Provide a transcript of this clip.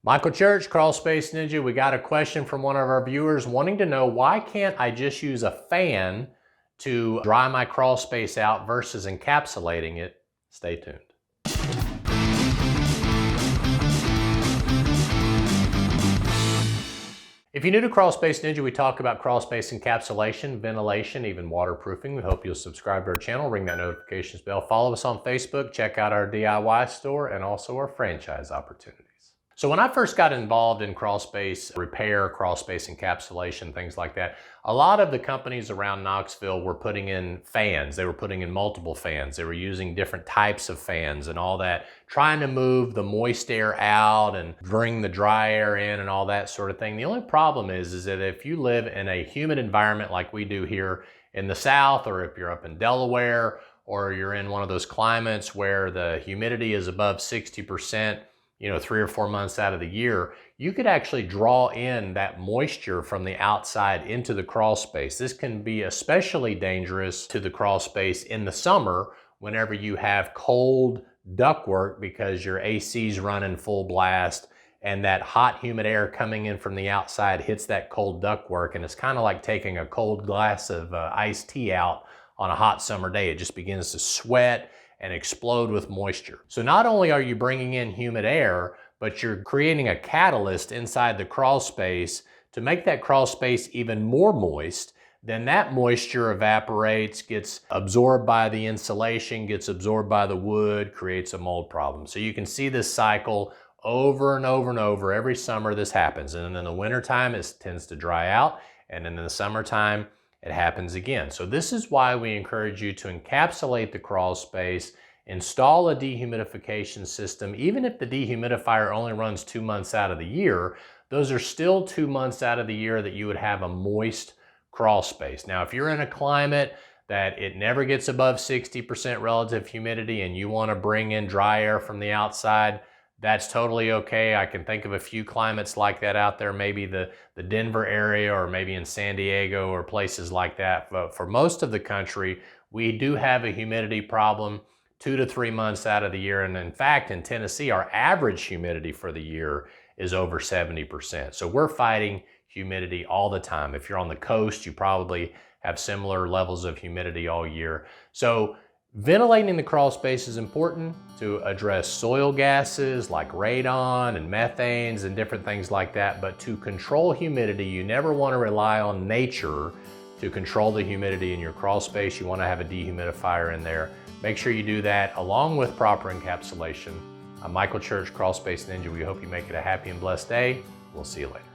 Michael Church, Crawl Space Ninja. We got a question from one of our viewers wanting to know, why can't I just use a fan to dry my crawl space out versus encapsulating it? Stay tuned. If you're new to Crawl Space Ninja, we talk about crawl space encapsulation, ventilation, even waterproofing. We hope you'll subscribe to our channel, ring that notifications bell, follow us on Facebook, check out our DIY store, and also our franchise opportunities. So when I first got involved in crawl space repair, crawl space encapsulation, things like that, a lot of the companies around Knoxville were putting in fans. They were putting in multiple fans. They were using different types of fans and all that, trying to move the moist air out and bring the dry air in and all that sort of thing. The only problem is that if you live in a humid environment like we do here in the South, or if you're up in Delaware, or you're in one of those climates where the humidity is above 60%, 3 or 4 months out of the year, you could actually draw in that moisture from the outside into the crawl space. This can be especially dangerous to the crawl space in the summer whenever you have cold ductwork because your AC's running full blast and that hot humid air coming in from the outside hits that cold ductwork, and it's kind of like taking a cold glass of iced tea out on a hot summer day. It just begins to sweat and explode with moisture. So not only are you bringing in humid air, but you're creating a catalyst inside the crawl space to make that crawl space even more moist. Then that moisture evaporates, gets absorbed by the insulation, gets absorbed by the wood, creates a mold problem. So you can see this cycle over and over and over. Every summer this happens. And then in the wintertime, it tends to dry out. And then in the summertime, it happens again. So this is why we encourage you to encapsulate the crawl space, install a dehumidification system. Even if the dehumidifier only runs 2 months out of the year, those are still 2 months out of the year that you would have a moist crawl space. Now, if you're in a climate that it never gets above 60% relative humidity and you want to bring in dry air from the outside, that's totally okay. I can think of a few climates like that out there, maybe the Denver area, or maybe in San Diego or places like that. But for most of the country, we do have a humidity problem 2 to 3 months out of the year. And in fact, in Tennessee, our average humidity for the year is over 70%. So we're fighting humidity all the time. If you're on the coast, you probably have similar levels of humidity all year. So ventilating the crawl space is important to address soil gases like radon and methanes and different things like that. But to control humidity, you never want to rely on nature to control the humidity in your crawl space. You want to have a dehumidifier in there. Make sure you do that along with proper encapsulation. I'm Michael Church, Crawl Space Ninja. We hope you make it a happy and blessed day. We'll see you later.